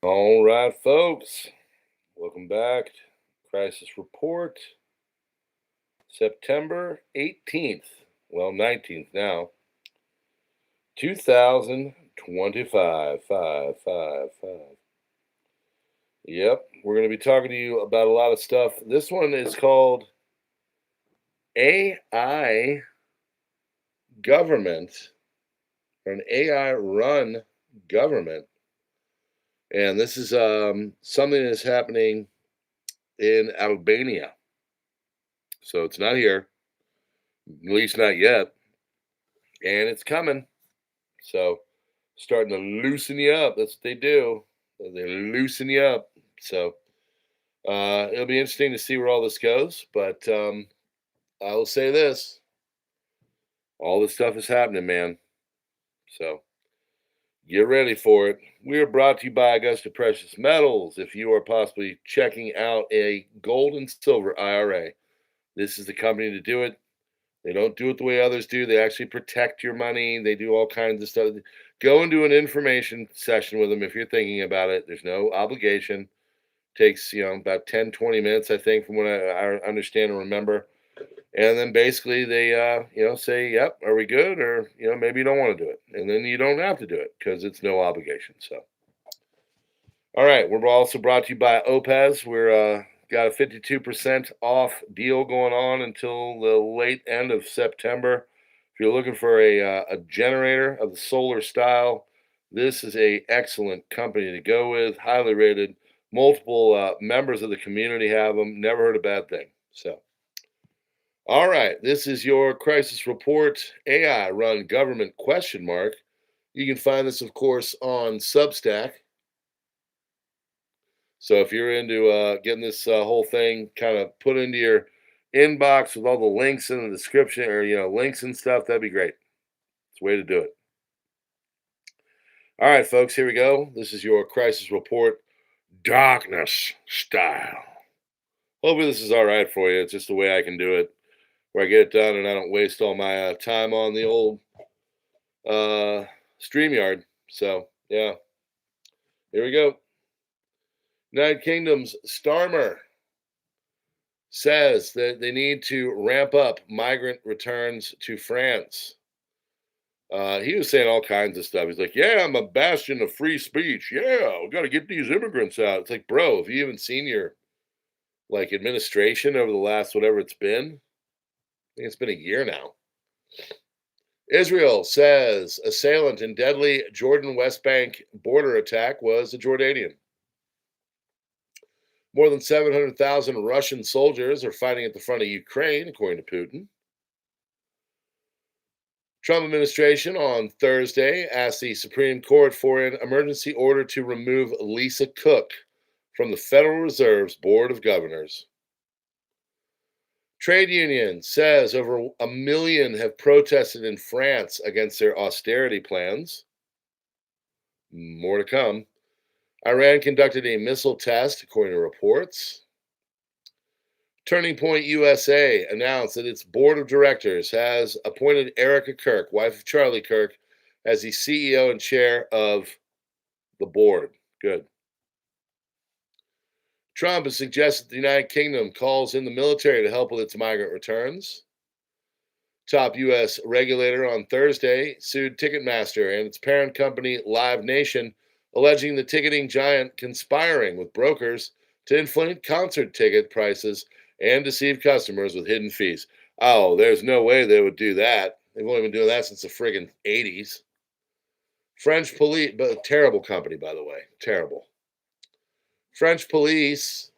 All right, folks. Welcome back to Crisis Report. September 18th, well, 19th now, 2025. Yep, we're going to be talking to you about a lot of stuff. This one is called AI Government, or an AI run government. And this is something that's happening in Albania. So it's not here, at least not yet. And it's coming. So starting to loosen you up. That's what they do. They loosen you up. So it'll be interesting to see where all this goes. But I will say this: all this stuff is happening, man. So get ready for it. We are brought to you by Augusta Precious Metals. If you are possibly checking out a gold and silver IRA, this is the company to do it. They don't do it the way others do. They actually protect your money. They do all kinds of stuff. Go and do an information session with them if you're thinking about it. There's no obligation. Takes, about 10, 20 minutes, I think, from what I understand and remember. And then basically they, say, yep, are we good? Or, maybe you don't want to do it. And then you don't have to do it because it's no obligation. So, all right. We're also brought to you by OUPES. We're got a 52% off deal going on until the late end of September. If you're looking for a generator of the solar style, this is a excellent company to go with. Highly rated. Multiple members of the community have them. Never heard a bad thing. So, all right. This is your crisis report. AI run government question mark. You can find this, of course, on Substack. So if you're into getting this whole thing kind of put into your inbox with all the links in the description or links and stuff, that'd be great. It's a way to do it. All right, folks, here we go. This is your crisis report, darkness style. Hopefully this is all right for you. It's just the way I can do it, where I get it done and I don't waste all my time on the old StreamYard. So yeah, here we go. United Kingdom's Starmer says that they need to ramp up migrant returns to France. He was saying all kinds of stuff. He's like, yeah, I'm a bastion of free speech. Yeah, we got to get these immigrants out. It's like, bro, have you even seen your administration over the last whatever it's been? I think it's been a year now. Israel says assailant in deadly Jordan West Bank border attack was a Jordanian. More than 700,000 Russian soldiers are fighting at the front of Ukraine, according to Putin. Trump administration on Thursday asked the Supreme Court for an emergency order to remove Lisa Cook from the Federal Reserve's Board of Governors. Trade union says over 1 million have protested in France against their austerity plans. More to come. Iran conducted a missile test, according to reports. Turning Point USA announced that its board of directors has appointed Erica Kirk, wife of Charlie Kirk, as the CEO and chair of the board. Good. Trump has suggested the United Kingdom calls in the military to help with its migrant returns. Top U.S. regulator on Thursday sued Ticketmaster and its parent company, Live Nation, alleging the ticketing giant conspiring with brokers to inflate concert ticket prices and deceive customers with hidden fees. Oh, there's no way they would do that. They've only been doing that since the friggin' 80s. French police, but a terrible company, by the way. Terrible. French police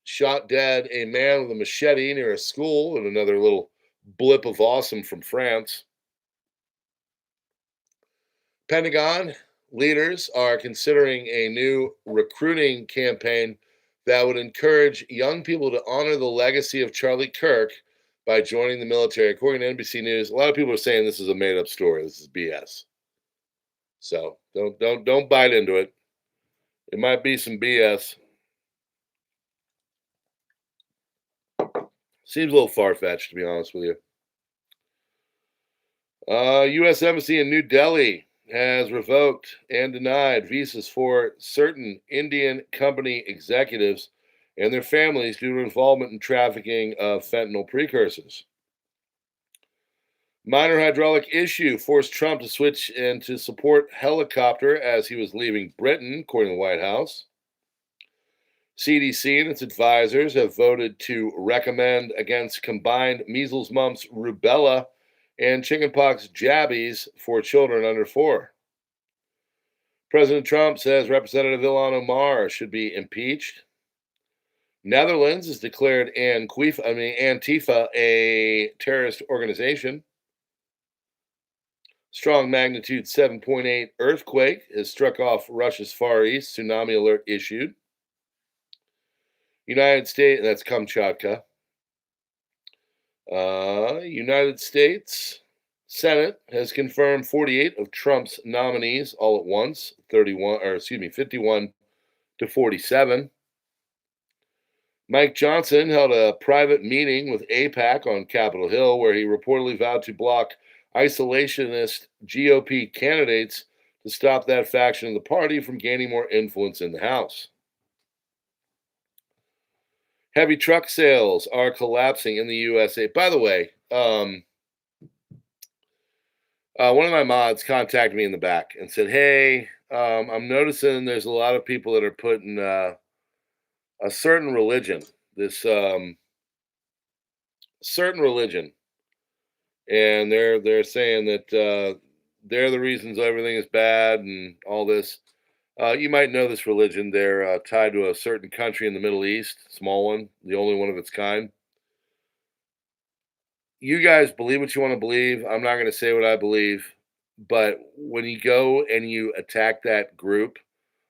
shot dead a man with a machete near a school, and another little blip of awesome from France. Pentagon leaders are considering a new recruiting campaign that would encourage young people to honor the legacy of Charlie Kirk by joining the military. According to NBC News, a lot of people are saying this is a made-up story. This is BS. So don't bite into it. It might be some BS. Seems a little far-fetched, to be honest with you. U.S. Embassy in New Delhi has revoked and denied visas for certain Indian company executives and their families due to involvement in trafficking of fentanyl precursors. Minor hydraulic issue forced Trump to switch and to support helicopter as he was leaving Britain, according to the White House. CDC and its advisors have voted to recommend against combined measles, mumps, rubella, and chickenpox jabbies for children under 4. President Trump says Representative Ilhan Omar should be impeached. Netherlands has declared Antifa a terrorist organization. Strong magnitude 7.8 earthquake has struck off Russia's Far East. Tsunami alert issued. United States, that's Kamchatka. United States Senate has confirmed 48 of Trump's nominees all at once, 51 to 47. Mike Johnson held a private meeting with AIPAC on Capitol Hill where he reportedly vowed to block isolationist GOP candidates to stop that faction of the party from gaining more influence in the House. Heavy truck sales are collapsing in the USA. By the way, one of my mods contacted me in the back and said, "Hey, I'm noticing there's a lot of people that are putting a certain religion, this certain religion, and they're saying that they're the reasons everything is bad and all this. You might know this religion. They're tied to a certain country in the Middle East, small one, the only one of its kind. You guys believe what you want to believe. I'm not going to say what I believe, but when you go and you attack that group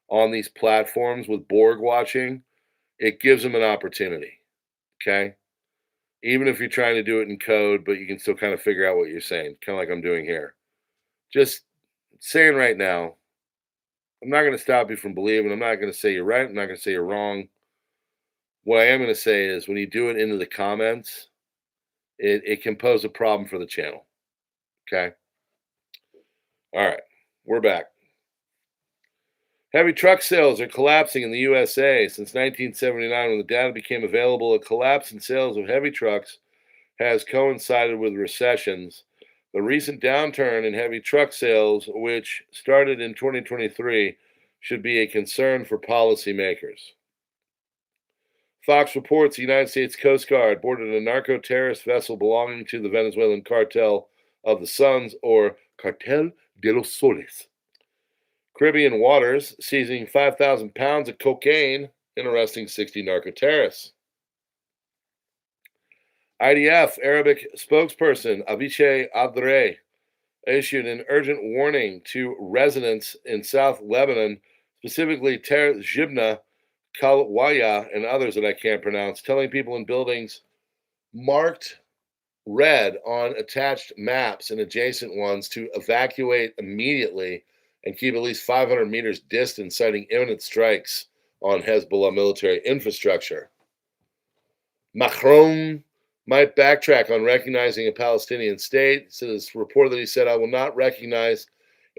on these platforms with Borg watching, it gives them an opportunity. Okay. Even if you're trying to do it in code, but you can still kind of figure out what you're saying, kind of like I'm doing here. Just saying right now, I'm not going to stop you from believing. I'm not going to say you're right. I'm not going to say you're wrong. What I am going to say is when you do it into the comments, it can pose a problem for the channel. Okay. All right. We're back. Heavy truck sales are collapsing in the USA. Since 1979, when the data became available, a collapse in sales of heavy trucks has coincided with recessions. The recent downturn in heavy truck sales, which started in 2023, should be a concern for policymakers. Fox reports the United States Coast Guard boarded a narco-terrorist vessel belonging to the Venezuelan cartel of the Suns, or Cartel de los Soles. Caribbean waters, seizing 5,000 pounds of cocaine and arresting 60 narco-terrorists. IDF Arabic spokesperson Aviche Abdre issued an urgent warning to residents in South Lebanon, specifically Ter Jibna, Kalwaya, and others that I can't pronounce, telling people in buildings marked red on attached maps and adjacent ones to evacuate immediately and keep at least 500 meters distant, citing imminent strikes on Hezbollah military infrastructure. Macron might backtrack on recognizing a Palestinian state. So it's reported that he said, "I will not recognize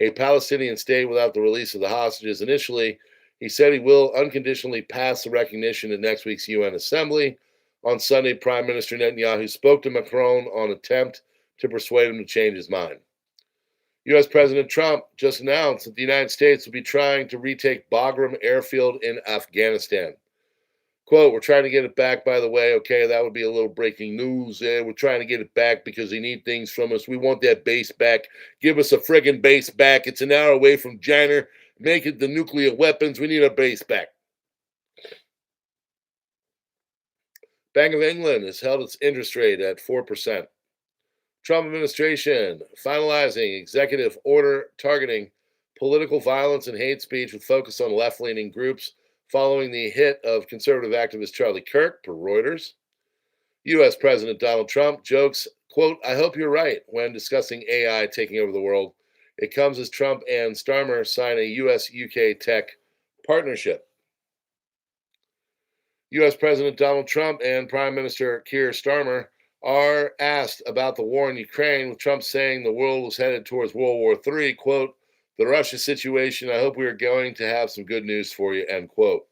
a Palestinian state without the release of the hostages." Initially, he said he will unconditionally pass the recognition at next week's UN Assembly. On Sunday, Prime Minister Netanyahu spoke to Macron on an attempt to persuade him to change his mind. U.S. President Trump just announced that the United States will be trying to retake Bagram Airfield in Afghanistan. Quote, "We're trying to get it back, by the way." Okay, that would be a little breaking news. We're trying to get it back because they need things from us. We want that base back. Give us a friggin' base back. It's an hour away from China. Make it the nuclear weapons. We need our base back. Bank of England has held its interest rate at 4%. Trump administration finalizing executive order targeting political violence and hate speech with focus on left-leaning groups following the hit of conservative activist Charlie Kirk, per Reuters. U.S. President Donald Trump jokes, quote, "I hope you're right," when discussing AI taking over the world. It comes as Trump and Starmer sign a U.S.-UK tech partnership. U.S. President Donald Trump and Prime Minister Keir Starmer are asked about the war in Ukraine, with Trump saying the world was headed towards World War III. Quote, The Russia situation, I hope we are going to have some good news for you, end quote.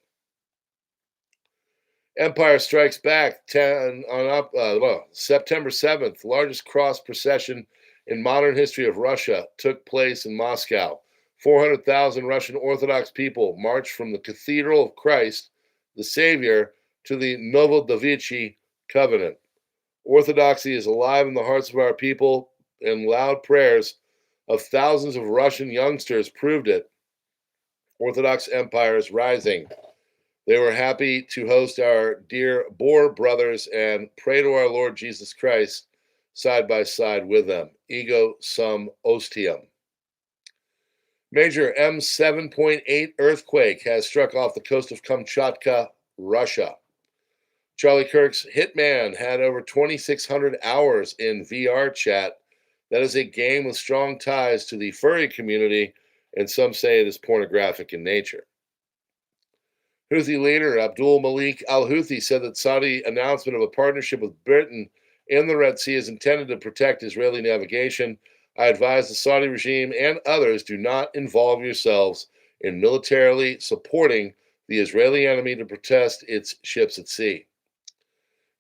Empire strikes back 10 on up September 7th, largest cross procession in modern history of Russia took place in Moscow. 400,000 Russian Orthodox people marched from the Cathedral of Christ, the Savior, to the Novodevichy Covenant. Orthodoxy is alive in the hearts of our people, and loud prayers of thousands of Russian youngsters proved it. Orthodox Empire is rising. They were happy to host our dear Boer brothers and pray to our Lord Jesus Christ side by side with them. Ego sum ostium. Major M7.8 earthquake has struck off the coast of Kamchatka, Russia. Charlie Kirk's Hitman had over 2,600 hours in VR chat. That is a game with strong ties to the furry community, and some say it is pornographic in nature. Houthi leader Abdul Malik al-Houthi said that Saudi announcement of a partnership with Britain in the Red Sea is intended to protect Israeli navigation. I advise the Saudi regime and others, do not involve yourselves in militarily supporting the Israeli enemy to protect its ships at sea.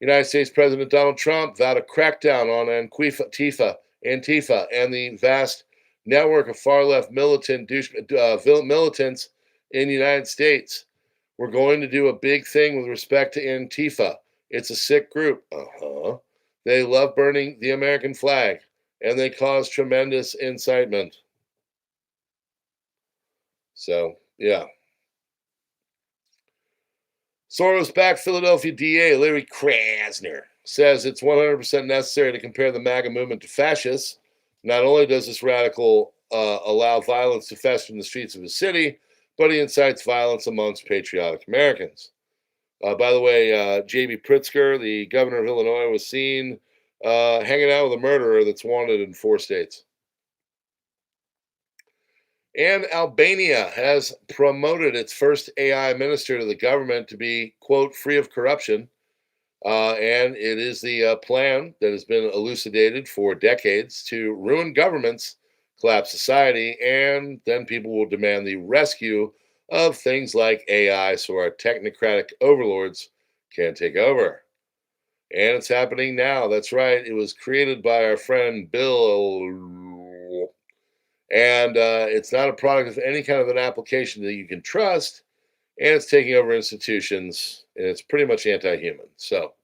United States President Donald Trump vowed a crackdown on Antifa and the vast network of far-left militants in the United States. We're going to do a big thing with respect to Antifa. It's a sick group. They love burning the American flag, and they cause tremendous incitement. So, yeah. Soros-backed Philadelphia DA Larry Krasner says it's 100% necessary to compare the MAGA movement to fascists. Not only does this radical allow violence to fester in the streets of his city, but he incites violence amongst patriotic Americans. By the way, J.B. Pritzker, the governor of Illinois, was seen hanging out with a murderer that's wanted in 4 states. And Albania has promoted its first AI minister to the government to be, quote, free of corruption. And it is the plan that has been elucidated for decades to ruin governments, collapse society, and then people will demand the rescue of things like AI so our technocratic overlords can take over. And it's happening now. That's right. It was created by our friend Bill. And it's not a product of any kind of an application that you can trust. And it's taking over institutions. And it's pretty much anti-human. So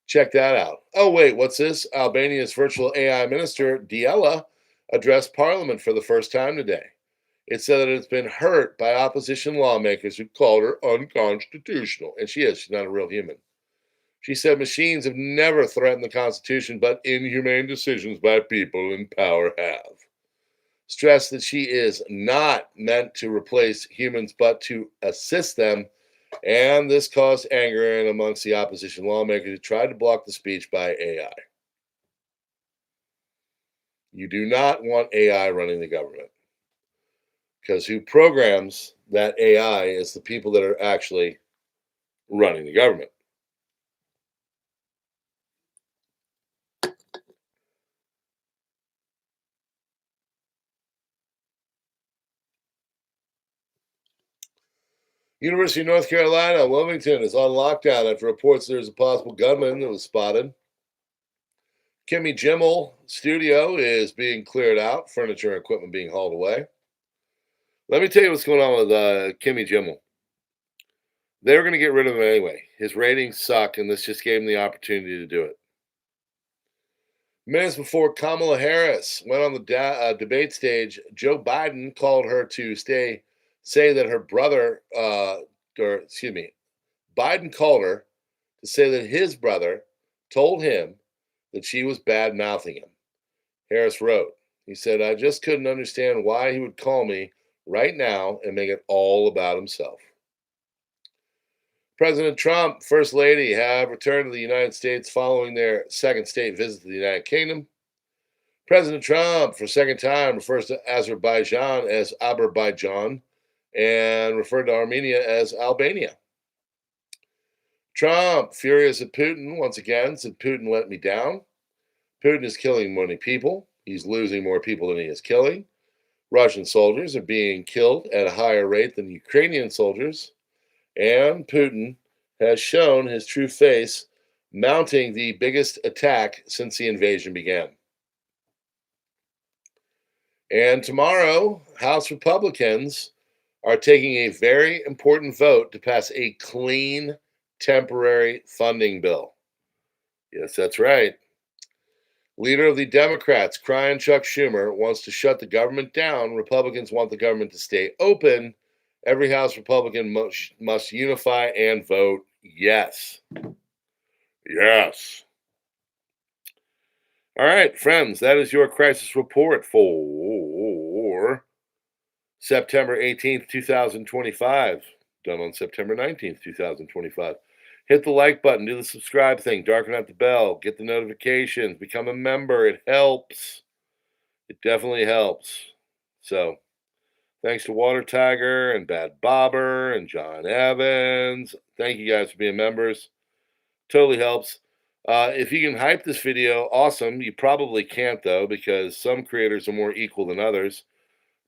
check that out. Oh, wait, what's this? Albania's virtual AI minister, Diella, addressed parliament for the first time today. It said that it's been hurt by opposition lawmakers who called her unconstitutional. And she is. She's not a real human. She said machines have never threatened the Constitution, but inhumane decisions by people in power have. Stressed that she is not meant to replace humans, but to assist them. And this caused anger amongst the opposition lawmakers who tried to block the speech by AI. You do not want AI running the government, because who programs that AI is the people that are actually running the government. University of North Carolina, Wilmington is on lockdown after reports there's a possible gunman that was spotted. Kimmy Jimmel studio is being cleared out, furniture and equipment being hauled away. Let me tell you what's going on with Kimmy Jimmel. They were going to get rid of him anyway. His ratings suck, and this just gave him the opportunity to do it. Minutes before Kamala Harris went on the debate stage, Joe Biden called her to say that her brother, Biden called her to say that his brother told him that she was bad mouthing him. Harris wrote, he said, I just couldn't understand why he would call me right now and make it all about himself. President Trump, First Lady have returned to the United States following their second state visit to the United Kingdom. President Trump, for a second time, refers to Azerbaijan as Azerbaijan and referred to Armenia as Albania. Trump, furious at Putin, once again, said Putin let me down. Putin is killing many people. He's losing more people than he is killing. Russian soldiers are being killed at a higher rate than Ukrainian soldiers, and Putin has shown his true face, mounting the biggest attack since the invasion began. And tomorrow, House Republicans are taking a very important vote to pass a clean temporary funding bill. Yes, that's right. Leader of the Democrats, crying Chuck Schumer, wants to shut the government down. Republicans want the government to stay open. Every House Republican must unify and vote yes. Yes. All right, friends, that is your crisis report for September 18th, 2025. Done on September 19th, 2025. Hit the like button, do the subscribe thing, darken out the bell, get the notifications, become a member. It helps. It definitely helps. So, thanks to Water Tiger and Bad Bobber and John Evans. Thank you guys for being members. Totally helps. If you can hype this video, awesome. You probably can't, though, because some creators are more equal than others.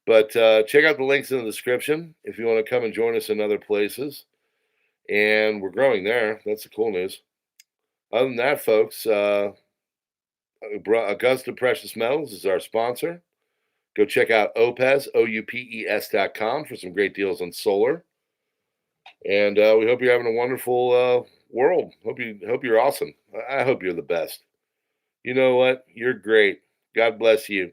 But check out the links in the description if you want to come and join us in other places. And we're growing there. That's the cool news. Other than that, folks, Augusta Precious Metals is our sponsor. Go check out OUPES, OUPES.com for some great deals on solar. And we hope you're having a wonderful world. Hope you're awesome. I hope you're the best. You know what? You're great. God bless you.